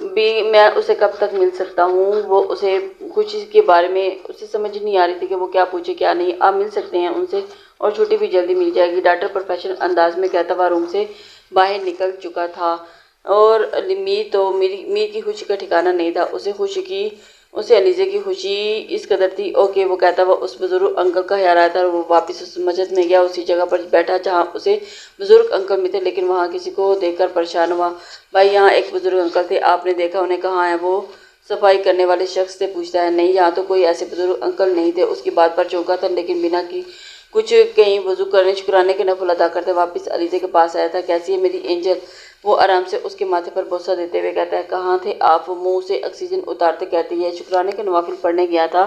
بھی میں اسے کب تک مل سکتا ہوں؟ وہ اسے کچھ کے بارے میں اسے سمجھ نہیں آ رہی تھی کہ وہ کیا پوچھے کیا نہیں۔ آپ مل سکتے ہیں ان سے اور چھٹی بھی جلدی مل جائے گی، ڈاکٹر پروفیشنل انداز میں کہتا ہوا روم سے باہر نکل چکا تھا۔ اور میر کی خوشی کا ٹھکانہ نہیں تھا۔ اسے علیزہ کی خوشی اس قدر تھی کہ وہ کہتا ہوا اس بزرگ انکل کا خیال آیا تھا اور وہ واپس اس مسجد میں گیا، اسی جگہ پر بیٹھا جہاں اسے بزرگ انکل ملے تھے، لیکن وہاں کسی کو دیکھ کر پریشان ہوا۔ بھائی یہاں ایک بزرگ انکل تھے، آپ نے دیکھا انہیں؟ کہاں ہیں وہ؟ صفائی کرنے والے شخص سے پوچھتا ہے۔ نہیں، یہاں تو کوئی ایسے بزرگ انکل نہیں تھے۔ اس کی بات پر چونکا تھا، لیکن بنا کی کچھ کہیں وضو کرنے شکرانے کے نفل ادا کرتے واپس علیزہ کے پاس آیا تھا۔ کیسی ہے میری اینجل؟ وہ آرام سے اس کے ماتھے پر بوسہ دیتے ہوئے کہتا ہے۔ کہاں تھے آپ؟ منہ سے آکسیجن اتارتے کہتی ہے، شکرانے کے نوافل پڑھنے گیا تھا۔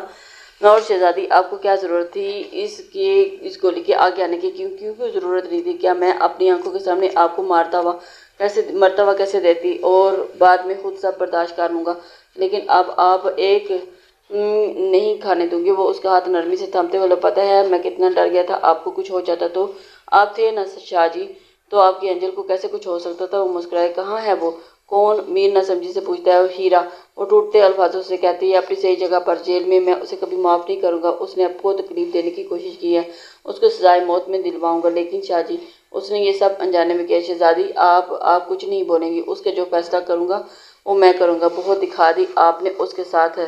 اور شہزادی آپ کو کیا ضرورت تھی اس گولی کے آگے آنے کی؟ کیوں ضرورت نہیں تھی؟ کیا میں اپنی آنکھوں کے سامنے آپ کو مرتا ہوا کیسے دیتی؟ اور بعد میں خود سب برداشت کر لوں گا، لیکن اب آپ ایک نہیں کھانے دوں گی۔ وہ اس کا ہاتھ نرمی سے تھامتے ہوئے پتہ ہے میں کتنا ڈر گیا تھا، آپ کو کچھ ہو جاتا تو؟ آپ تھے نا شاہ جی، تو آپ کی انجل کو کیسے کچھ ہو سکتا تھا؟ وہ مسکرائے۔ کہاں ہے وہ؟ کون؟ میر نہ سمجھی سے پوچھتا ہے۔ ہیرا، وہ ٹوٹتے الفاظوں سے کہتی ہے، اپنی صحیح جگہ پر، جیل میں۔ میں اسے کبھی معاف نہیں کروں گا، اس نے آپ کو تکلیف دینے کی کوشش کی ہے، اس کو سزائے موت میں دلواؤں گا، لیکن شاہ جی اس نے یہ سب انجانے میں کیا۔ شہزادی آپ کچھ نہیں بولیں گی، اس کے جو فیصلہ کروں گا وہ میں کروں گا۔ بہت دکھا دی آپ نے اس کے ساتھ،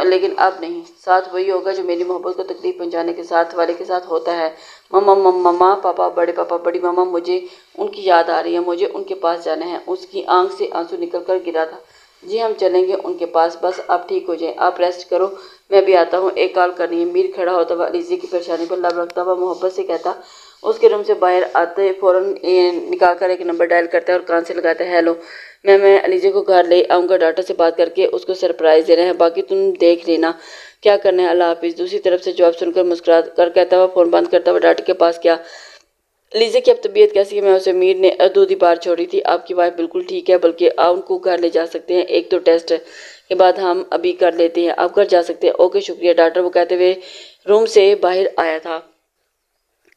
لیکن اب نہیں، ساتھ وہی ہوگا جو میری محبت کو تکلیف پہنچانے کے ساتھ والے کے ساتھ ہوتا ہے۔ ماما، پاپا، بڑے پاپا، بڑی ماما، مجھے ان کی یاد آ رہی ہے، مجھے ان کے پاس جانا ہے۔ اس کی آنکھ سے آنسو نکل کر گرا تھا۔ جی ہم چلیں گے ان کے پاس، بس آپ ٹھیک ہو جائیں، آپ ریسٹ کرو، میں بھی آتا ہوں، ایک کال کرنی ہے۔ میر کھڑا ہوتا ہوا علیزہ کی پریشانی پر لب رکھتا ہوا محبت سے کہتا۔ اس کے روم سے باہر آتے فوراً نکال کر ایک نمبر ڈائل کرتا ہے اور کان سے لگاتا ہے۔ ہیلو، میں علیزہ کو گھر لے آؤں گا، ڈاکٹر سے بات کر کے اس کو سرپرائز دینا ہے، باقی تم دیکھ لینا کیا کرنا ہے، اللہ حافظ۔ دوسری طرف سے جواب سن کر مسکرا کر کہتا ہوا فون بند کرتا ہوا ڈاکٹر کے پاس کیا علیزہ کی اب طبیعت کیسی ہے؟ میں اسے میر نے دودھی بار چھوڑی تھی، آپ کی وائف بالکل ٹھیک ہے، بلکہ آپ ان کو گھر لے جا سکتے ہیں، ایک دو ٹیسٹ کے بعد ہم ابھی کر لیتے ہیں، آپ گھر جا سکتے ہیں۔ اوکے شکریہ ڈاکٹر، وہ کہتے ہوئے روم سے باہر آیا تھا۔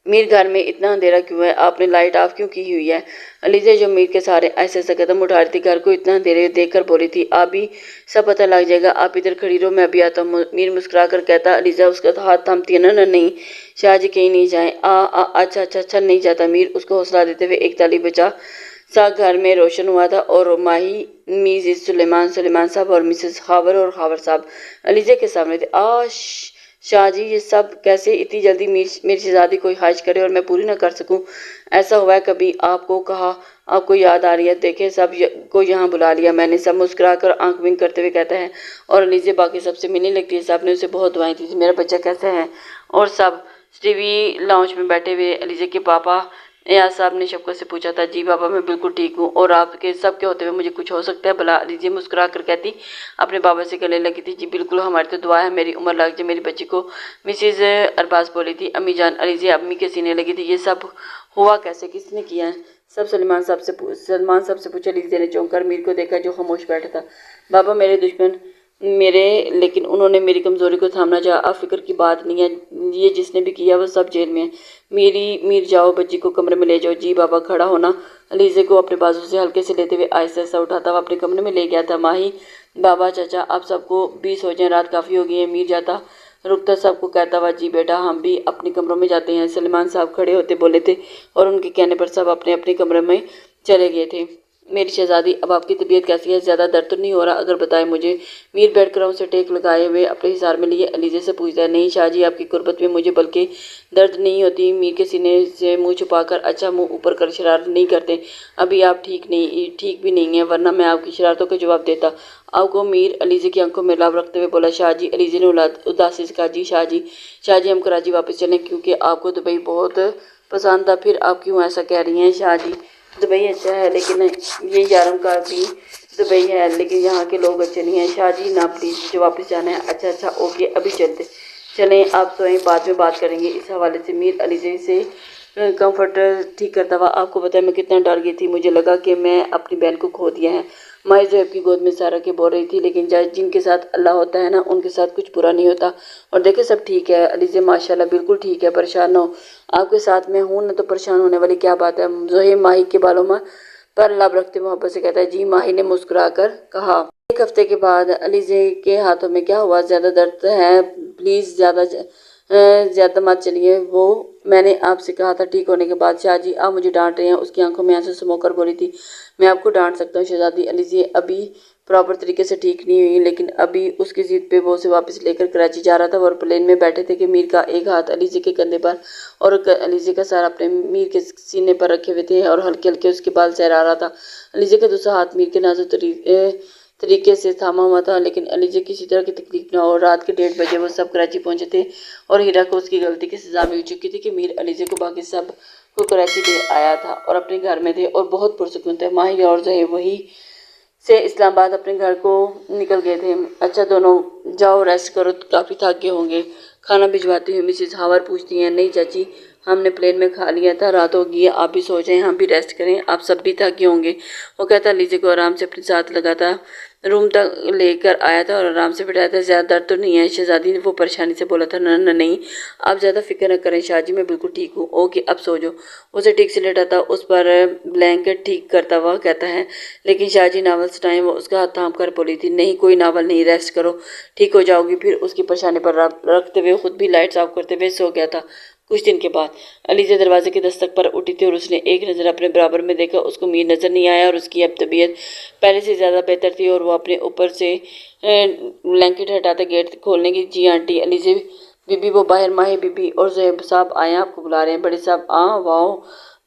میر گھر میں اتنا اندھیرا کیوں ہے؟ آپ نے لائٹ آف کیوں کی ہوئی ہے؟ علیزہ جو میر کے سارے ایسے ایسے قدم اٹھا رہی تھی، گھر کو اتنا اندھیرے دیکھ کر بولی تھی، ابھی سب پتہ لگ جائے گا، آپ ادھر کھڑی رہو، میں ابھی آتا ہوں۔ میر مسکرا کر کہتا۔ علیزہ اس کا ہاتھ تھامتی ہے۔ نہیں شاہ جی کہیں نہیں جائیں۔ اچھا نہیں جاتا۔ میر اس کو حوصلہ دیتے ہوئے ایک تالی بجا سا گھر میں روشن ہوا تھا اور ماہی میزز سلیمان صاحب اور مسز خاور اور خاور صاحب علیزہ کے سامنے تھے۔ شاہ جی یہ سب کیسے؟ اتنی جلدی میری شہزادی کوئی خواہش کرے اور میں پوری نہ کر سکوں؟ ایسا ہوا ہے کبھی آپ کو؟ کہا آپ کو یاد آ رہی ہے؟ دیکھیں سب کو یہاں بلا لیا میں نے، سب مسکرا کر آنکھ بند کرتے ہوئے کہتا ہے۔ اور علیزہ باقی سب سے ملنے لگتی ہے، سب نے اسے بہت دعائیں دی تھی، میرا بچہ کیسا ہے؟ اور سب ٹی وی لاؤنج میں بیٹھے ہوئے علیزہ کے پاپا ایاز صاحب نے شفقت سے پوچھا تھا۔ جی بابا میں بالکل ٹھیک ہوں، اور آپ کے سب کے ہوتے ہوئے مجھے کچھ ہو سکتا ہے بھلا؟ علیزہ مسکرا کر کہتی اپنے بابا سے گلے لگی تھی۔ جی بالکل، ہماری تو دعا ہے میری عمر لگ جائے میری بچی کو، مسز ارباز بولی تھی۔ امی جان، علیزہ امی کے سینے لگی تھی۔ یہ سب ہوا کیسے؟ کس نے کیا ہے؟ سب سلمان صاحب سے پوچھا۔ علیزہ نے چونک کر میر کو دیکھا جو خاموش بیٹھا تھا۔ بابا میرے دشمن لیکن انہوں نے میری کمزوری کو تھامنا چاہا، اب فکر کی بات نہیں ہے، یہ جس نے بھی کیا وہ سب جیل میں ہے۔ میر جاؤ بچی کو کمرے میں لے جاؤ۔ جی بابا، کھڑا ہونا علیزہ کو اپنے بازو سے ہلکے سے لیتے ہوئے آہستہ آہستہ اٹھاتا ہوا اپنے کمرے میں لے گیا تھا۔ ماہی بابا چاچا آپ سب کو بھی سو جائیں، رات کافی ہو گئی ہے۔ میر جاتا رکتا سب کو کہتا ہوا جی بیٹا ہم بھی اپنے کمروں میں جاتے ہیں۔ سلیمان صاحب کھڑے ہوتے بولے تھے اور ان کے کہنے پر سب اپنے اپنے کمرے میں چلے گئے تھے۔ میری شہزادی اب آپ کی طبیعت کیسی ہے؟ زیادہ درد تو نہیں ہو رہا؟ اگر بتائیں مجھے۔ میر بیٹھ کر اسے ٹیک لگائے ہوئے اپنے حصار میں لیے علیزہ سے پوچھتا ہے۔ نہیں شاہ جی آپ کی قربت میں مجھے بلکہ درد نہیں ہوتی۔ میر کے سینے سے منہ چھپا کر اچھا منہ اوپر کر شرارت نہیں کرتے، ابھی آپ ٹھیک بھی نہیں ہیں، ورنہ میں آپ کی شرارتوں کا جواب دیتا آپ کو۔ میر علیزہ کی آنکھوں میں لاب رکھتے ہوئے بولا۔ شاہ جی، علیزہ نے اداسی سے کہا۔ جی شاہ جی ہم کراچی واپس چلیں کیونکہ آپ کو دبئی بہت پسند تھا۔ پھر آپ کیوں ایسا کہہ رہی ہیں؟ شاہ جی دبئی اچھا ہے، لیکن یہ یارم کا بھی دبئی ہے، لیکن یہاں کے لوگ اچھے نہیں ہیں۔ شاہ جی نا پلیز، مجھے واپس جانا ہے۔ اچھا اوکے، ابھی چلیں آپ سوئیں، بعد میں بات کریں گے۔ اس حوالے سے میر علیزہ سے کمفرٹ ٹھیک کرتا ہوا۔ آپ کو پتہ ہے میں کتنا ڈر گئی تھی، مجھے لگا کہ میں اپنی بہن کو کھو دیا ہے۔ مائی زہیب کی گود میں سارا کے بول رہی تھی، لیکن جن کے ساتھ اللہ ہوتا ہے نا ان کے ساتھ کچھ برا نہیں ہوتا۔ اور دیکھیں سب ٹھیک ہے۔ علیزہ ماشاءاللہ بالکل ٹھیک ہے، پریشان نہ ہو، آپ کے ساتھ میں ہوں نہ تو پریشان ہونے والی کیا بات ہے۔ زہیب ماہی کے بالوں میں پر لب رکھتے محبت سے کہتا ہے جی، ماہی نے مسکرا کر کہا۔ ایک ہفتے کے بعد علیزے کے ہاتھوں میں کیا ہوا؟ زیادہ درد ہے؟ پلیز زیادہ مت چلیے، وہ میں نے آپ سے کہا تھا ٹھیک ہونے کے بعد۔ شاہ جی آپ مجھے ڈانٹ رہے ہیں؟ اس کی آنکھوں میں آنسو سمو کر بولی تھی میں آپ کو ڈانٹ سکتا ہوں شہزادی، علیزے ابھی پراپر طریقے سے ٹھیک نہیں ہوئی، لیکن ابھی اس کی ضد پہ وہ اسے واپس لے کر کراچی جا رہا تھا۔ وہ پلین میں بیٹھے تھے کہ میر کا ایک ہاتھ علیزے کے کندھے پر اور علیزے کا سارا اپنے میر کے سینے پر رکھے ہوئے تھے اور ہلکے ہلکے اس کے بال سہرا رہا تھا۔ علیزے کا دوسرا ہاتھ میر کے نازک طریقے سے تھاما ہوا تھا، لیکن علیزے کسی طرح کی تکلیف نہ ہو۔ رات کے 1:30 بجے وہ سب کراچی پہنچے تھے اور ہیرا کو اس کی غلطی کی سزا مل چکی تھی کہ میر علیزے کو باقی سب کو کراچی لے آیا تھا اور اپنے گھر میں تھے اور بہت پرسکون تھے۔ ماہی اور زہیب وہی سے اسلام آباد اپنے گھر کو نکل گئے تھے۔ اچھا دونوں جاؤ ریسٹ کرو، کافی تھک گئے ہوں گے، کھانا بھجواتی ہوں۔ مسز ہاور پوچھتی ہیں نہیں چاچی، ہم نے پلین میں کھا لیا تھا، رات ہو گئی ہے، آپ بھی سو جائیں، ہم بھی ریسٹ کریں، آپ سب بھی تھک گئے ہوں گے۔ وہ کہتا علیزے کو آرام سے اپنے ساتھ لگاتا روم تک لے کر آیا تھا اور آرام سے بٹھایا تھا۔ زیادہ درد تو نہیں ہے شہزادی نے وہ پریشانی سے بولا تھا۔ نہ نہیں، آپ زیادہ فکر نہ کریں شاہ جی، میں بالکل ٹھیک ہوں۔ اوکے اب سو جاؤ۔ اسے ٹھیک سے لیٹاتا، اس پر بلینکٹ ٹھیک کرتا ہوا کہتا ہے لیکن شاہ جی ناول سنائیں۔ وہ اس کا ہاتھ تھام کر بولی تھی نہیں کوئی ناول نہیں، ریسٹ کرو، ٹھیک ہو جاؤ گی۔ پھر اس کی پریشانی پر رکھتے ہوئے خود بھی لائٹس آف کرتے ہوئے سو گیا تھا۔ کچھ دن کے بعد علیزہ دروازے کی دستک پر اٹھی تھی اور اس نے ایک نظر اپنے برابر میں دیکھا۔ اس کو میر نظر نہیں آیا اور اس کی اب طبیعت پہلے سے زیادہ بہتر تھی اور وہ اپنے اوپر سے بلینکٹ ہٹاتا گیٹ کھولنے کی جی آنٹی علیزہ بی بی وہ باہر ماہی بی بی اور زہیب صاحب آئے ہیں، آپ کو بلا رہے ہیں۔ بڑے صاحب واؤ،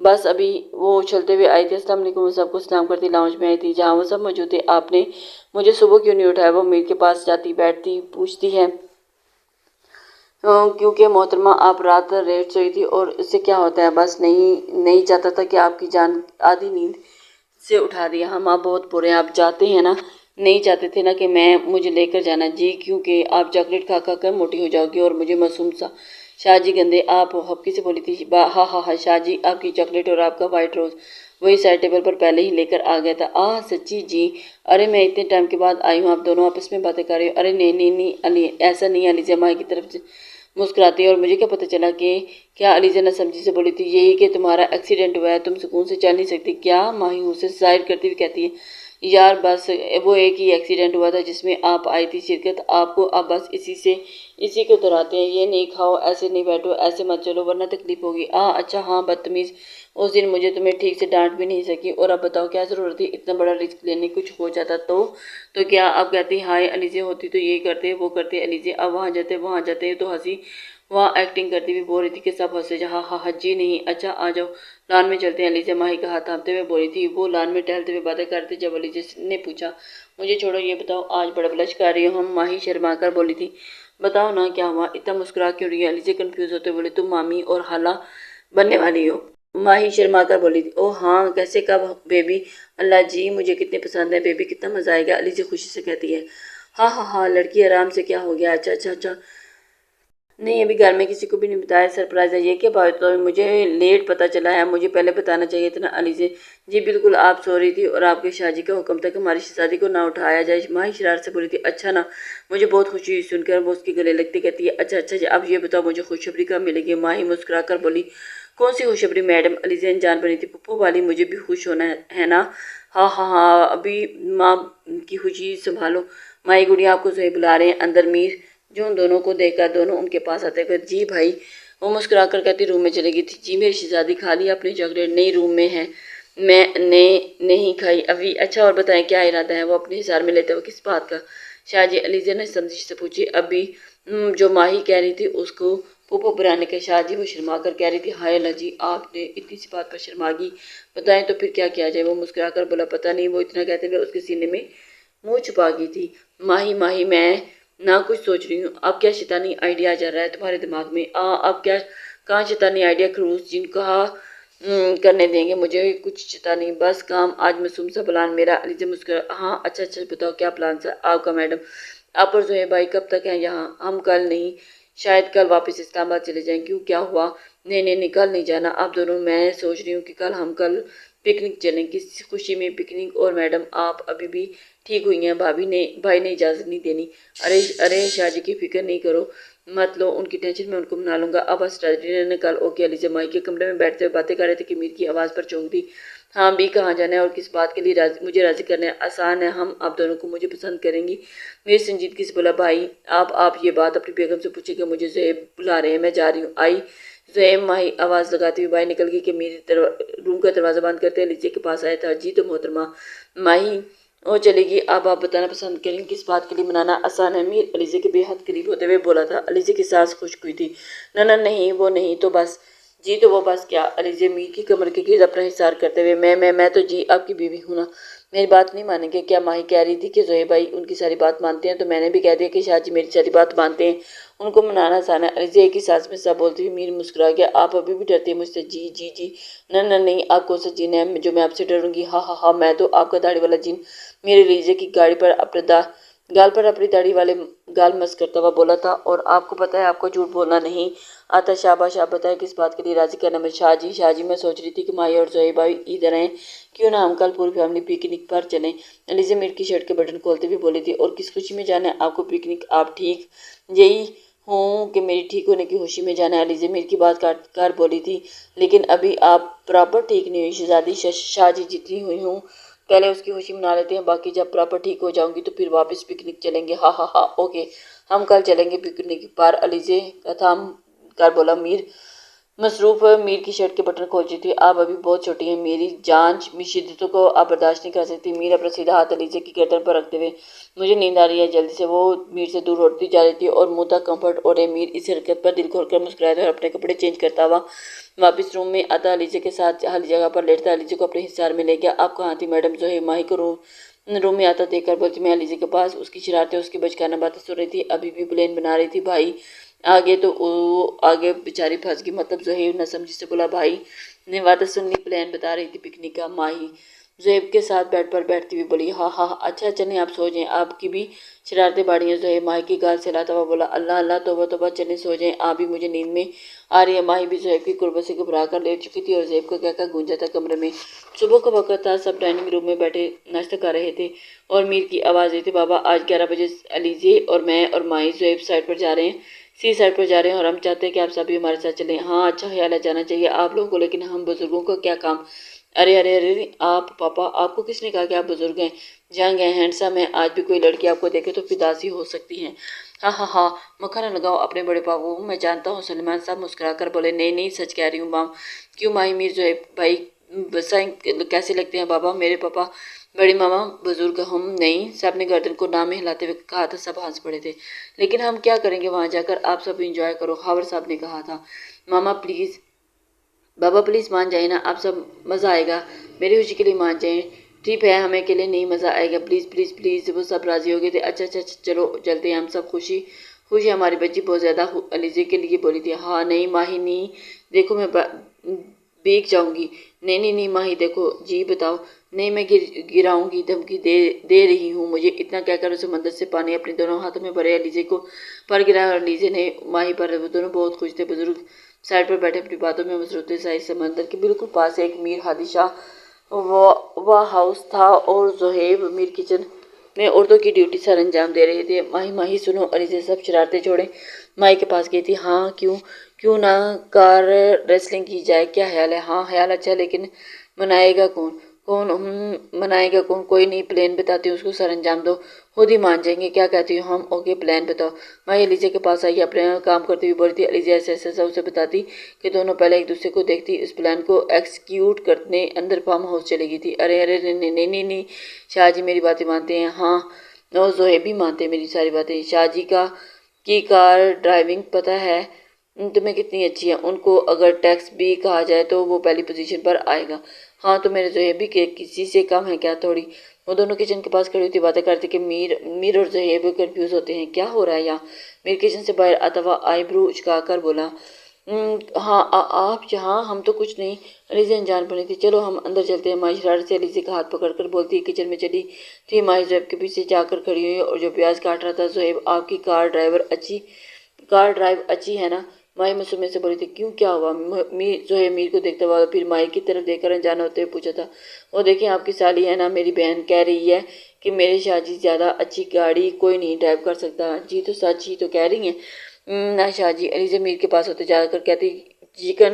بس ابھی وہ اچھلتے ہوئے آئی تھی۔ السلام علیکم، وہ سب کو سلام کرتی لاؤنج میں آئی تھی جہاں وہ سب موجود تھے۔ آپ نے مجھے صبح کیوں نہیں اٹھایا؟ وہ میر کے پاس جاتی بیٹھتی پوچھتی ہے کیونکہ محترمہ آپ رات لیٹ سوئی تھی اور اس سے کیا ہوتا ہے؟ بس نہیں چاہتا تھا کہ آپ کی جان آدھی نیند سے اٹھا دیا۔ ہم آپ بہت برے ہیں، آپ جاتے ہیں نا؟ نہیں چاہتے تھے نا کہ مجھے لے کر جانا؟ جی کیونکہ آپ چاکلیٹ کھا کھا کر موٹی ہو جاؤ گی اور مجھے معصوم سا۔ شاہ جی گندے، آپ ہپکی سے بولی تھی۔ ہاں ہاں ہاں شاہ جی، آپ کی چاکلیٹ اور آپ کا وائٹ روز وہی سائڈ ٹیبل پر پہلے ہی لے کر آ گیا تھا۔ سچی جی؟ ارے میں اتنے ٹائم کے بعد آئی ہوں، آپ دونوں آپس میں باتیں کر رہے ہو۔ ارے نہیں ایسا نہیں، علیزہ ماہی کی طرف سے مسکراتی ہے اور مجھے کیا پتہ چلا کہ کیا؟ علیزہ نہ سمجھی سے بولی تھی یہی کہ تمہارا ایکسیڈنٹ ہوا ہے، تم سکون سے چل نہیں سکتی کیا؟ ماہی اسے ظاہر کرتی ہوئی کہتی ہے یار بس وہ ایک ہی ایکسیڈنٹ ہوا تھا جس میں آپ آئی تھی شرکت، آپ کو اب بس اسی کو دہراتے ہیں۔ یہ نہیں کھاؤ، ایسے نہیں بیٹھو، ایسے مت چلو ورنہ تکلیف ہوگی۔ اچھا ہاں بدتمیز، اس دن مجھے تمہیں ٹھیک سے ڈانٹ بھی نہیں سکی، اور اب بتاؤ کیا ضرورت تھی اتنا بڑا رسک لینے؟ کچھ ہو جاتا تو کیا؟ اب کہتی ہائے علیزہ ہوتی تو یہ کرتے وہ کرتے علیزہ، اب وہاں جاتے تو ہنسی وہاں ایکٹنگ کرتی ہوئی بول رہی تھی کہ سب ہنسے۔ ہاں ہاں ہاں جی نہیں، اچھا آ جاؤ لان میں چلتے ہیں۔ علیزہ ماہی کا ہاتھ تھامتے ہوئے بولی تھی۔ وہ لان میں ٹہلتے ہوئے باتیں کرتے جب علیزہ نے پوچھا مجھے چھوڑو، یہ بتاؤ آج بڑا بلش کر رہی ہو؟ ماہی شرما کر بولی تھی بتاؤ نا کیا ہوا، اتنا مسکرا کیوں رہی ہے؟ علیزہ کنفیوز ہوتے بولے تم مامی اور خالہ بننے والی ہو؟ ماہی شرما کر بولی تھی او ہاں کیسے کب بیبی؟ اللہ جی مجھے کتنے پسند ہے بیبی، کتنا مزہ آئے گا۔ علیزہ خوشی سے کہتی ہے ہاں ہاں ہاں لڑکی آرام سے، کیا ہو گیا؟ اچھا نہیں ابھی گھر میں کسی کو بھی نہیں بتایا، سرپرائز ہے یہ کیا بات؟ تو مجھے لیٹ پتہ چلا ہے، مجھے پہلے بتانا چاہیے تھا نا۔ علیزہ جی بالکل، آپ سو رہی تھی اور آپ کے شاہ جی کا حکم تھا کہ ہماری شہزادی کو نہ اٹھایا جائے۔ ماہی شرارت سے بولی تھی اچھا نا، مجھے بہت خوشی ہوئی سن کر۔ وہ اس کے گلے لگتی کہتی ہے اچھا جی اب یہ بتاؤ مجھے خوشخبری کب ملے گی؟ ماہی مسکرا کر بولی کون سی خوشخبری میڈم؟ علیزہ انجان بنی تھی پپو والی، مجھے بھی خوش ہونا ہے نا؟ ہاں ابھی ماں کی خوشی سنبھالو۔ ماہی گڑیا آپ کو زہیب بلا رہے ہیں اندر۔ میر جو ان دونوں کو دیکھ کر دونوں ان کے پاس آتے کہ جی بھائی۔ وہ مسکرا کر کہتی روم میں چلے گئی تھی۔ جی میری شہزادی کھا لی اپنی چاکلیٹ؟ نہیں روم میں ہے، میں نے نہیں کھائی ابھی۔ اچھا اور بتائیں کیا ارادہ ہے؟ وہ اپنے حصار میں لیتے ہوئے کس بات کا؟ شاہ جی علیزہ نے سمجھ سے پوچھی۔ ابھی جو ماہی کہہ رہی تھی اس کو پھوپھو بلانے کے۔ شاہ جی وہ شرما کر کہہ رہی تھی ہائے اللہ جی آپ نے اتنی سی بات پر شرما گئی، بتائیں تو پھر کیا کیا جائے؟ وہ مسکرا کر بولا پتہ نہیں، وہ اتنا کہتے ہوئے اس کے سینے میں منہ چھپا گئی تھی۔ ماہی میں نہ کچھ سوچ رہی ہوں، اب کیا شیطانی آئیڈیا چل رہا ہے تمہارے دماغ میں؟ اب کیا کہاں شیطانی آئیڈیا؟ خروس جن کہا کرنے دیں گے مجھے کچھ شیطانی، بس کام آج معصوم سا پلان میرا۔ علیزہ مسکرا ہاں اچھا بتاؤ کیا پلان سا آپ کا میڈم؟ آپ اور زہیب بھائی کب تک ہیں یہاں؟ ہم کل نہیں، شاید کل واپس اسلام آباد چلے جائیں۔ کیوں کیا ہوا؟ نہیں کل نہیں جانا آپ دونوں، میں سوچ رہی ہوں کہ کل پکنک چلیں۔ کس خوشی میں پکنک؟ اور میڈم آپ ابھی بھی ٹھیک ہوئی ہیں؟ بھائی نے اجازت نہیں دینی۔ ارے شاہ جی کی فکر نہیں کرو، مت لو ان کی ٹینشن، میں ان کو منا لوں گا۔ اب اسٹریٹجی نے کل اوکے۔ علیزہ ماہی کے کمرے میں بیٹھتے ہوئے باتیں کر رہے تھے کہ میر کی آواز پر چونک دی ہاں بھی کہاں جانا ہے اور کس بات کے لیے مجھے راضی کرنا ہے؟ آسان ہے، ہم آپ دونوں کو مجھے پسند کریں گی۔ میری سنجیدگی سے بولا بھائی آپ یہ بات اپنی بیگم سے پوچھیں کہ مجھے زہیب بلا رہے ہیں، میں جا رہی ہوں۔ آئی زہیب ماہی آواز لگاتی ہوئی باہر نکل گئی کہ میری روم کا دروازہ بند کرتے علیزہ کے پاس آیا تھا۔ جی تو محترمہ ماہی وہ چلے گی، آپ بتانا پسند کریں کس بات کے لیے منانا آسان ہے؟ میر علیزہ کے بے حد قریب ہوتے ہوئے بولا تھا۔ علیزہ کی سانس خشک ہوئی تھی۔ نہ نہیں وہ نہیں تو بس۔ جی تو وہ بس کیا؟ علیزہ میر کی کمر کے گرد اپنا حصار کرتے ہوئے میں تو جی آپ کی بیوی ہوں نا، میری بات نہیں مانیں گے کیا؟ ماہی کہہ رہی تھی کہ زہیب بھائی ان کی ساری بات مانتے ہیں، تو میں نے بھی کہہ دیا کہ شاہ جی میری ساری بات مانتے ہیں، ان کو منانا آسان ہے۔ علیزہ ایک ہی سانس میں سب بولتی ہوئی میر مسکرا گیا۔ آپ ابھی بھی ڈرتی ہیں مجھ سے؟ جی نہ نہیں، آپ کون سا جن ہے جو میں آپ سے ڈروں گی؟ ہاں میں تو آپ کا داڑھی والا جن۔ میرے علیزہ کی گال پر اپنی داڑھی والے گال مس کرتا ہوا بولا تھا، اور آپ کو پتا ہے آپ کو جھوٹ بولنا نہیں آتا۔ شاباش، آپ بتائیں کس بات کے لیے راضی کرنا میں؟ شاہ جی میں سوچ رہی تھی کہ ماہی اور زہیب بھائی ادھر ہیں، کیوں نہ ہم کل پوری فیملی پکنک پر چلیں؟ علیزہ میر کی شرٹ کے بٹن کھولتے ہوئے بولی تھی۔ اور کس خوشی میں جانا ہے آپ کو پکنک؟ آپ ٹھیک یہی ہوں کہ میری ٹھیک ہونے کی خوشی میں جانا ہے؟ علیزہ میر کی بات کاٹ کر بولی تھی۔ لیکن ابھی آپ پراپر ٹھیک نہیں ہوئی شہزادی۔ شاہ جی جتنی ہوئی ہوں پہلے اس کی خوشی منا لیتے ہیں، باقی جب پراپر ٹھیک ہو جاؤں گی تو پھر واپس پکنک چلیں گے۔ ہاں اوکے، ہم کل چلیں گے پکنک پر۔ علیزہ کا تھام کر بولا میر۔ مصروف میر کی شرٹ کے بٹن کھول چکی تھی۔ آپ ابھی بہت چھوٹی ہیں، میری جانچ شدتوں کو آپ برداشت نہیں کر سکتی۔ میر اپنا سیدھا ہاتھ علیزہ کی گردن پر رکھتے ہوئے، مجھے نیند آ رہی ہے جلدی سے۔ وہ میر سے دور ہوتی جا رہی تھی اور منہ تک کمفرٹ اوڑھے میر اس حرکت پر دل کھول کر مسکرایا اور اپنے کپڑے چینج کرتا ہوا واپس روم میں آتا علیزہ کے ساتھ خالی جگہ پر لیٹتا علیزہ کو اپنے حصار میں لے گیا۔ آپ کہاں تھی میڈم؟ زہیب ماہی کو روم میں آتا دیکھ کر بولتی۔ میں علیزہ کے پاس۔ اس کی شرارتیں اس کی بچکانہ باتیں سن رہی تھی، ابھی بھی پلان بنا رہی تھی۔ بھائی آگے بیچاری پھنس گئی، مطلب؟ زہیب نہ سمجھی سے بولا۔ بھائی نے باتیں سن لی، پلان بتا رہی تھی پکنک کا۔ ماہی زہیب کے ساتھ بیڈ پر بیٹھتی ہوئی بولی۔ ہاں اچھا چلیں آپ سو جائیں، آپ کی بھی شرارتیں بڑھی ہیں۔ زہیب ماہی کی گال سہلاتا ہوا بولا۔ اللہ توبہ چلیں سو جائیں، آپ بھی مجھے نیند میں آ رہی ہے۔ ماہی بھی زہیب کی قربت سے گھبرا کر لیٹ چکی تھی اور زہیب کا کہکا گونجا تھا کمرے میں۔ صبح کا وقت تھا، سب ڈائننگ روم میں بیٹھے ناشتہ کر رہے تھے اور میر کی آواز آئی تھی۔ بابا آج 11 بجے علیزہ اور میں اور ماہی زہیب سائٹ پر جا رہے ہیں، سی سائٹ پر جا رہے ہیں، اور ہم چاہتے ہیں کہ آپ سب بھی ہمارے ساتھ چلیں۔ ہاں اچھا خیال ہے، جانا چاہیے آپ لوگوں کو، لیکن ہم بزرگوں کا کیا کام؟ ارے آپ پاپا، آپ کو کس نے کہا کہ آپ بزرگ ہیں؟ جنگ ہے، ہینڈسم ہے، آج بھی کوئی لڑکی آپ کو دیکھے تو فدا سی ہو سکتی ہے۔ ہاں مکھن نہ لگاؤ اپنے بڑے پاپو، میں جانتا ہوں۔ سلیمان صاحب مسکرا کر بولے۔ نہیں سچ کہہ رہی ہوں مام۔ کیوں ماہی؟ میر زہیب بھائی کیسے لگتے ہیں بابا؟ میرے پاپا بڑی ماما بزرگ ہم نہیں، سب نے گردن کو نام میں ہلاتے ہوئے کہا تھا۔ سب ہنس پڑے تھے۔ لیکن ہم کیا کریں گے وہاں جا کر؟ آپ سب انجوائے کرو، خاور صاحب نے کہا تھا۔ ماما پلیز، بابا پلیز مان جائیں نا، آپ سب مزہ آئے گا، میری خوشی کے لیے مان جائیں۔ ٹھیک ہے، ہمیں اکیلے نہیں مزہ آئے گا، پلیز۔ وہ سب راضی ہو گئے تھے۔ اچھا چلو چلتے ہیں ہم سب۔ خوشی ہماری بچی بہت زیادہ علیزہ کے لیے بولی تھی۔ ہاں نہیں ماہی نہیں، دیکھو میں بھیگ جاؤں گی۔ نہیں ماہی دیکھو۔ جی بتاؤ۔ نہیں میں گراؤں گی، دھمکی دے رہی ہوں مجھے؟ اتنا کہہ کر اسے سمندر سے پانی اپنے دونوں ہاتھوں میں بھرے علیزہ کو پر گرایا اور علیزہ نے ماہی پر۔ وہ دونوں بہت خوش تھے۔ بزرگ سائڈ پر بیٹھے اپنی باتوں میں مصروف تھے۔ ساحل سمندر کے بالکل پاس ایک میر ہادی شاہ وا ہاؤس تھا اور زہیب میر کچن میں عورتوں کی ڈیوٹی سر انجام دے رہے تھے۔ ماہی سنو، علیزہ سب شرارتیں چھوڑیں ماہی کے پاس گئی تھی۔ ہاں کیوں نہ کار ریسلنگ کی جائے، کیا خیال ہے؟ ہاں خیال اچھا ہے، لیکن منائے گا کون؟ کوئی نہیں، پلان بتاتی ہوں اس کو، سر انجام دو، خود ہی مان جائیں گے۔ کیا کہتی ہو؟ ہم اوکے، پلان بتاؤ۔ ماہی علیزہ کے پاس آئی، اپنے کام کرتے ہوئے بولی تھی۔ علیزہ ایسا اسے بتاتی کہ دونوں پہلے ایک دوسرے کو دیکھتی، اس پلان کو ایکسیکیوٹ کرنے اندر فارم ہاؤس چلے گئی تھی۔ ارے نہیں، شاہ جی میری باتیں مانتے ہیں؟ ہاں اور زہیب بھی مانتے ہیں میری ساری باتیں۔ شاہ جی کی کار ڈرائیونگ پتہ ہے تمہیں کتنی اچھی ہے، ان کو اگر ٹیکس بھی کہا جائے تو وہ پہلی پوزیشن پر آئے گا۔ ہاں تو میرے زہیب بھی کسی سے کم ہے کیا تھوڑی؟ وہ دونوں کچن کے پاس کھڑی ہوتی باتیں کرتے کہ میر اور زہیب کنفیوز ہوتے ہیں، کیا ہو رہا ہے یہاں؟ میر کچن سے باہر آتا ہوا آئی برو اچکا کر بولا۔ ہاں آپ یہاں، ہم تو کچھ نہیں۔ علیزہ انجان بنی تھی۔ چلو ہم اندر چلتے ہیں۔ ماہی شرارت سے علیزہ کا ہاتھ پکڑ کر بولتی کچن میں چلی تھی۔ ماہی زہیب کے پیچھے جا کر کھڑی ہوئی اور جو پیاز کاٹ رہا تھا۔ زہیب آپ کی کار ڈرائیو اچھی ہے نا؟ ماہی معصومیت سے بولی تھی۔ کیوں کیا ہوا؟ زہیب میر کو دیکھتا ہوا پھر ماہی کی طرف دیکھ کر انجانا ہوتے ہوئے پوچھا تھا۔ وہ دیکھیں آپ کی سالی ہے نا، میری بہن کہہ رہی ہے کہ میرے شاہ جی زیادہ اچھی گاڑی کوئی نہیں ڈرائیو کر سکتا۔ جی تو سچ ہی تو کہہ رہی ہیں نا شاہ جی؟ علیزہ میر کے پاس ہوتے جا کر کہتی، چکن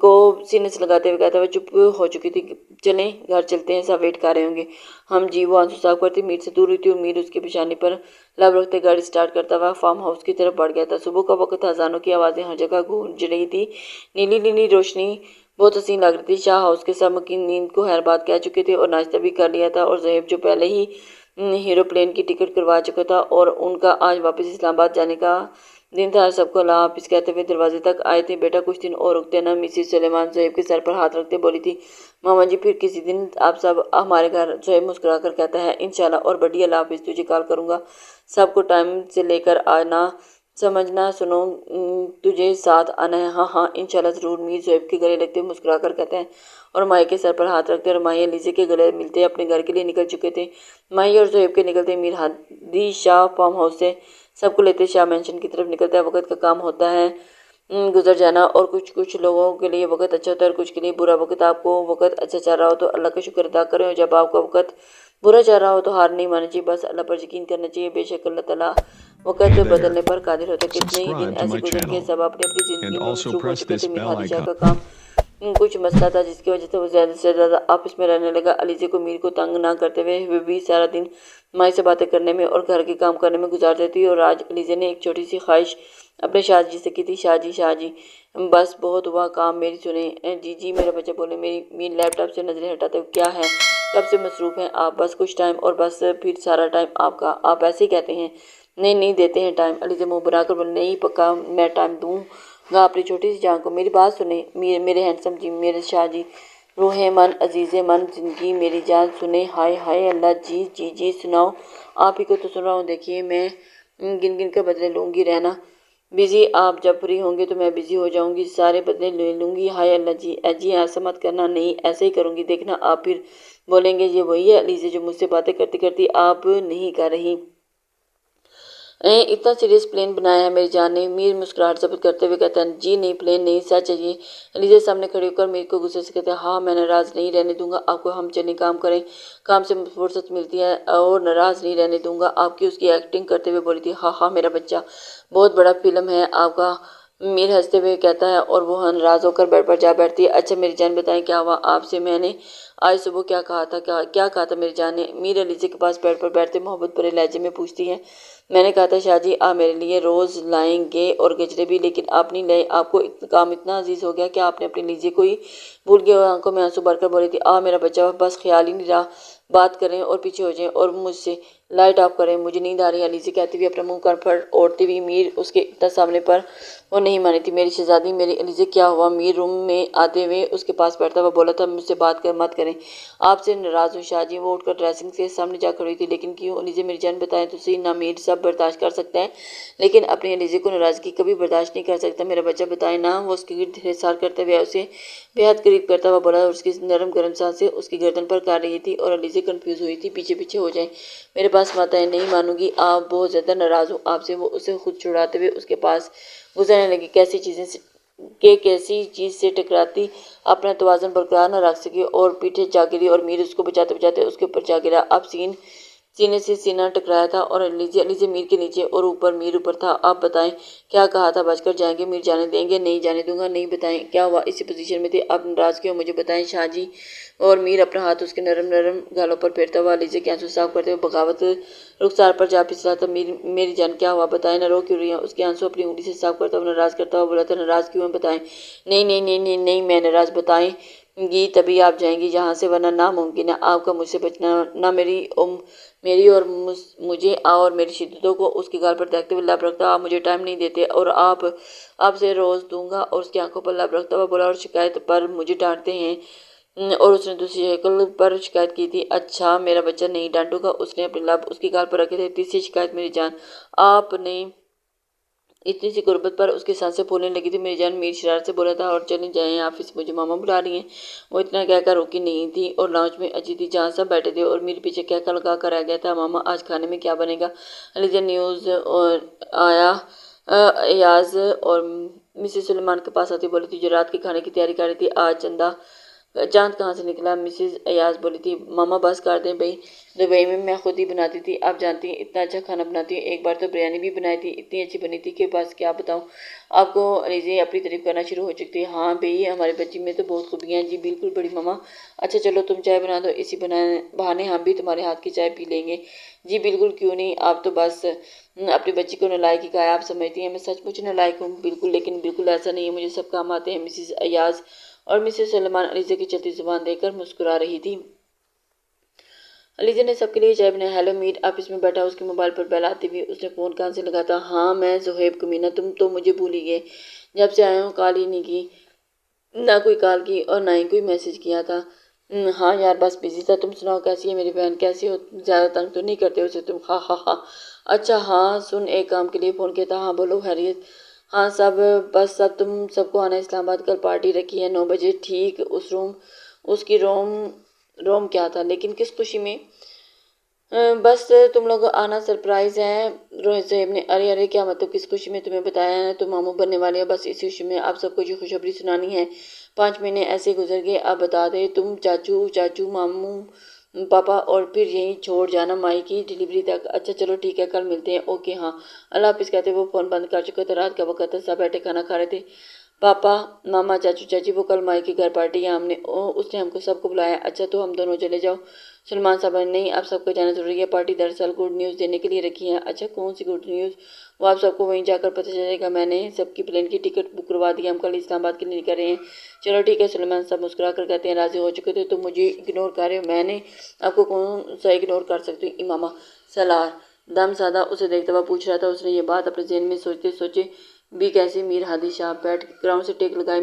کو سینے سے لگاتے ہوئے کہتا ہے، وہ چپ ہو چکی تھی، چلیں گھر چلتے ہیں، سب ویٹ کر رہے ہوں گے ہم جی۔ وہ آنسو صاف کرتی میر سے دور ہوئی تھی اور میر اس کی پیشانی پر لب رکھتے گاڑی سٹارٹ کرتا ہوا فارم ہاؤس کی طرف بڑھ گیا تھا۔ صبح کا وقت تھا، اذانوں کی آوازیں ہر جگہ گونج رہی تھی، نیلی نیلی روشنی بہت حسین لگ رہی تھی۔ شاہ ہاؤس کے سب مکین نیند کو خیر بات کہہ چکے تھے اور ناشتہ بھی کر لیا تھا، اور زہیب جو پہلے ہی ہیرو پلین کی ٹکٹ کروا چکا تھا اور ان کا آج واپس اسلام آباد جانے کا دن تھا، سب کو اللہ حافظ کہتے ہوئے دروازے تک آئے تھے۔ بیٹا کچھ دن اور رکتے نا، مسز سلیمان زہیب کے سر پر ہاتھ رکھتے بولی تھی۔ ماما جی پھر کسی دن آپ سب ہمارے گھر، زہیب مسکرا کر کہتا ہے، انشاءاللہ۔ اور بڑی اللہ حافظ، تجھے کال کروں گا، سب کو ٹائم سے لے کر آنا، سمجھنا، سنو تجھے ساتھ آنا ہے۔ ہاں ہاں انشاءاللہ ضرور، میر زہیب کے گلے لگتے مسکرا کر کہتے ہیں اور مائی کے سر پر ہاتھ رکھتے، اور مائی علیزے کے گلے ملتے اپنے گھر کے لیے نکل چکے تھے۔ مائی اور زہیب کے نکلتے میر ہادی شاہ فارم ہاؤس سے سب کو لیتے شاہ مینشن کی طرف نکلتا ہے۔ وقت کا کام ہوتا ہے گزر جانا، اور کچھ لوگوں کے لیے وقت اچھا ہوتا ہے اور کچھ کے لیے برا۔ وقت آپ کو وقت اچھا چل رہا ہو تو اللہ کا شکر ادا کریں، اور جب آپ کا وقت برا چل رہا ہو تو ہار نہیں ماننا چاہیے، بس اللہ پر یقین کرنا چاہیے، بے شک اللہ تعالیٰ وقت Hey there, بدلنے پر قادر ہوتا ہے۔ کتنے ہی دن subscribe to ایسے my گزر گئے، channel سب اپنی اپنی and زندگی میں also مصروف ہو press چکے this تھے۔ میر bell ہادی شاہ icon. کا کام کچھ مسئلہ تھا جس کی وجہ سے وہ زیادہ سے زیادہ آپس میں رہنے لگا۔ علیزے کو میر کو تنگ نہ کرتے ہوئے وہ بھی سارا دن مائی سے باتیں کرنے میں اور گھر کے کام کرنے میں گزار دیتی، اور آج علیزے نے ایک چھوٹی سی خواہش اپنے شاہ جی سے کی تھی۔ شاہ جی بس بہت ہوا کام، میری سنیں۔ جی جی میرا بچہ بولے۔ میر لیپ ٹاپ سے نظریں ہٹاتے ہوئے، کیا ہے، کب سے مصروف ہیں آپ؟ بس کچھ ٹائم اور بس پھر سارا ٹائم آپ کا، آپ ایسے ہی کہتے ہیں۔ نہیں دیتے ہیں ٹائم، علیزے منہ بنا کر بولے، نہیں پکا میں ٹائم دوں گا اپنی چھوٹی سی جان کو۔ میری بات سنیں میرے ہینڈسم جی، میرے شاہ جی، روح من، عزیز من، زندگی میری جان، سنیں۔ ہائے ہائے اللہ جی سناؤ، آپ ہی کو تو سن رہا ہوں، دیکھیے میں گن کر بدلے لوں گی، رہنا بزی، آپ جب فری ہوں گے تو میں بزی ہو جاؤں گی، سارے بدلے لے لوں گی۔ ہائے اللہ جی ایسا مت کرنا، نہیں ایسے ہی کروں گی، دیکھنا آپ پھر بولیں گے یہ وہی ہے علیزے جو مجھ سے باتیں کرتی آپ نہیں کر رہی۔ اتنا سیریس پلین بنایا ہے میری جان نے، میر مسکراہٹ ضبط کرتے ہوئے کہتا ہے، جی نہیں پلین نہیں، سچ ہے یہ۔ علیزے سامنے کھڑے ہو کر میر کو غصے سے کہتے ہیں، ہاں میں ناراض نہیں رہنے دوں گا آپ کو، ہم چلیں کام کریں، کام سے فرصت ملتی ہے، اور ناراض نہیں رہنے دوں گا آپ کی۔ اس کی ایکٹنگ کرتے ہوئے بولی تھی، ہاں میرا بچہ، بہت بڑا فلم ہے آپ کا۔ میر ہنستے ہوئے کہتا ہے اور وہ ناراض ہو کر بیڈ پر جا بیٹھتی ہے۔ اچھا میری جان بتائیں کیا ہوا آپ سے، میں نے آج صبح کیا کہا تھا میری جان نے؟ میر علیزے کے پاس بیڈ پر بیٹھتے محبت بھرے لہجے میں پوچھتی ہے۔ میں نے کہا تھا شاہ جی آپ میرے لیے روز لائیں گے اور گجرے بھی، لیکن آپ نہیں لائے، آپ کو کام اتنا عزیز ہو گیا کہ آپ نے اپنے لیجے کو ہی بھول گئے۔ اور آنکھوں میں آنسو بھر کر بولی تھی، میرا بچہ، بس خیال ہی نہیں رہا، بات کریں اور پیچھے ہو جائیں اور مجھ سے لائٹ آف کریں، مجھے نیند آ رہی ہے۔ علیزے کہتی ہوئی اپنا منہ کر پر اوڑھتی ہوئی، میر اس کے اتنا سامنے پر وہ نہیں مانی تھی۔ میری شہزادی، میری علیزے کیا ہوا؟ میر روم میں آتے ہوئے اس کے پاس بیٹھتا ہوا بولا تھا، مجھ سے بات مت کریں، آپ سے ناراض ہوں شاہ جی۔ وہ اٹھ کر ڈریسنگ کے سامنے جا کھڑی تھی، لیکن کیوں علیزے میری جان بتائیں تو صحیح، نہ میر سب برداشت کر سکتا ہے لیکن اپنی علیزے کو ناراضگی کبھی برداشت نہیں کر سکتا، میرا بچہ بتائیں نا۔ وہ اس کے گرد حصار کرتے ہوئے اسے بے حد قریب کرتا ہوا بولا، اور اس کی نرم گرم سانسیں اس کی گردن پر کر رہی تھی، اور علیزے کنفیوز ہوئی تھی، پیچھے ہو جائیں، میرے پاس مت آئیں، نہیں مانوں گی، آپ بہت زیادہ ناراض ہوں آپ سے۔ وہ اسے خود چھڑاتے ہوئے اس کے پاس گزرنے لگی، کیسی چیز سے ٹکراتی اپنا توازن برقرار نہ رکھ سکی اور پیٹھے جا گری، اور میر اس کو بچاتے اس کے اوپر جا گرا۔ اب سینے سے سینہ ٹکرایا تھا اور علیزے میر کے نیچے اور اوپر میر اوپر تھا۔ آپ بتائیں کیا کہا تھا، بچ کر جائیں گے؟ میر جانے دیں گے؟ نہیں جانے دوں گا، نہیں بتائیں کیا ہوا؟ اسی پوزیشن میں تھے آپ ناراض کیوں، مجھے بتائیں شاہ جی۔ اور میر اپنا ہاتھ اس کے نرم گالوں پر پھیرتا ہوا علیزے کے آنسو صاف کرتے ہوئے بغاوت رخسار پر جا پھسلا تھا۔ میری جان کیا ہوا، بتائیں نہ، رو کیوں رہی ہیں؟ اس کے آنسو اپنی انگلی سے صاف کرتا ہوا ناراض کرتا ہوا بولا تھا، ناراض کیوں ہیں بتائیں؟ نہیں میں ناراض، بتائیں گی تبھی آپ جائیں گی یہاں سے، ورنہ ناممکن ہے آپ کا مجھ سے بچنا، نہ میری اور مجھے اور میری شدتوں کو۔ اس کے گال پر دیکھتے ہوئے لب رکھتا، آپ مجھے ٹائم نہیں دیتے اور آپ سے روز دوں گا، اور اس کی آنکھوں پر لب رکھتا ہوا بولا، اور شکایت پر مجھے ڈانٹتے ہیں؟ اور اس نے دوسری شکل پر شکایت کی تھی، اچھا میرا بچہ نہیں ڈانٹوں گا۔ اس نے اپنے لب اس کی گال پر رکھے تھے، تیسری شکایت میری جان، آپ نے اتنی سی قربت پر اس کی سانسیں پھولنے لگی تھی میری جان۔ میر شرارت سے بولا تھا، اور چلیں جائیں آفس، مجھے ماما بلا رہی ہیں۔ وہ اتنا کہہ کر رکی نہیں تھی اور لاؤنج میں اجی تھی جہاں سب بیٹھے تھے، اور میر پیچھے کہہ لگا کر آ گیا تھا، ماما آج کھانے میں کیا بنے گا؟ علیزہ نیوز آیا ایاز اور مسز سلیمان کے پاس آتی بولی تھی، جو رات کے کھانے کی تیاری کر رہی تھی، آج چندہ چاند کہاں سے نکلا؟ مسز ایاز بولی تھی۔ ماما بس کر دیں بھائی، دبئی میں خود ہی بناتی تھی، آپ جانتی ہیں اتنا اچھا کھانا بناتی ہوں، ایک بار تو بریانی بھی بنائی تھی، اتنی اچھی بنی تھی کہ بس کیا بتاؤں آپ کو۔ علیزے اپنی تعریف کرنا شروع ہو چکی تھی۔ ہاں بھئی ہمارے بچی میں تو بہت خوبیاں ہیں جی، بالکل بڑی ماما۔ اچھا چلو تم چائے بنا دو، اسی بہانے ہم بھی تمہارے ہاتھ کی چائے پی لیں گے۔ جی بالکل، کیوں نہیں، آپ تو بس اپنی بچی کو نالائق ہی کہا ہے، آپ سمجھتی ہیں میں سچ مچ نالائق ہوں؟ بالکل، لیکن بالکل ایسا نہیں ہے، مجھے سب کام آتے ہیں۔ مسز ایاز اور مسز سلیمان علیزے کی چلتی زبان دیکھ کر مسکرا رہی تھی۔ علیزے نے سب کے لیے چائے بنائی۔ ہیلو میٹ آفس میں بیٹھا اس کے موبائل پر بیل آتے ہوئے اس نے فون کان سے لگا تھا۔ ہاں میں زہیب کمینہ، تم تو مجھے بھول ہی گئے، جب سے آیا ہوں کال ہی نہیں کی، نہ کوئی کال کی اور نہ ہی کوئی میسج کیا تھا۔ ہاں یار بس بزی تھا۔ تم سناؤ کیسی ہے میری بہن؟ کیسی ہو؟ زیادہ تنگ تو نہیں کرتے اسے تم؟ ہاں ہاں ہاں۔ اچھا ہاں سن، ایک کام کے لیے فون کیا تھا۔ ہاں بولو، خیریت؟ ہاں بس تم سب کو آنا اسلام آباد، کل پارٹی رکھی ہے 9 بجے، ٹھیک اس کی روم کیا تھا لیکن کس خوشی میں؟ بس تم لوگ آنا، سرپرائز ہے۔ روہت صاحب نے ارے کیا مطلب کس خوشی میں؟ تمہیں بتایا ہے تم ماموں بننے والے ہو، بس اسی خوشی میں آپ سب کو جو خوشخبری سنانی ہے۔ 5 مہینے ایسے گزر گئے، اب بتا دے تم چاچو ماموں پاپا اور پھر یہیں چھوڑ جانا مائی کی ڈلیوری تک۔ اچھا چلو ٹھیک ہے، کل ملتے ہیں، اوکے ہاں اللہ حافظ کہتے وہ فون بند کر چکے تھے۔ رات کا وقت تھا، سب بیٹھے کھانا کھا رہے تھے، پاپا ماما چاچو چاچی۔ وہ کل مائی کے گھر پارٹی ہے، اس نے ہم کو سب کو بلایا۔ اچھا تو ہم دونوں چلے جاؤ؟ سلمان صاحب نہیں، آپ سب کو جانا ضروری ہے، پارٹی دراصل گڈ نیوز دینے کے لیے رکھی ہے۔ اچھا کون سی گڈ نیوز؟ وہ آپ سب کو وہیں جا کر پتہ چلے گا۔ میں نے سب کی پلین کی ٹکٹ بک کروا دی، ہم کل اسلام آباد کے لیے نکل رہے ہیں۔ چلو ٹھیک ہے، سلمان صاحب مسکرا کر کہتے ہیں راضی ہو چکے تھے، تم مجھے اگنور کر رہے ہو؟ میں نے آپ کو کون سا اگنور کر سکتی ہوں؟ امامہ سالار دم سادہ اسے دیکھتا ہوا پوچھ رہا تھا۔ اس نے یہ بات اپنے ذہن میں سوچتے سوچے بھی کیسے میر ہادی شاہ بیٹھ گراؤنڈ سے ٹیک لگائے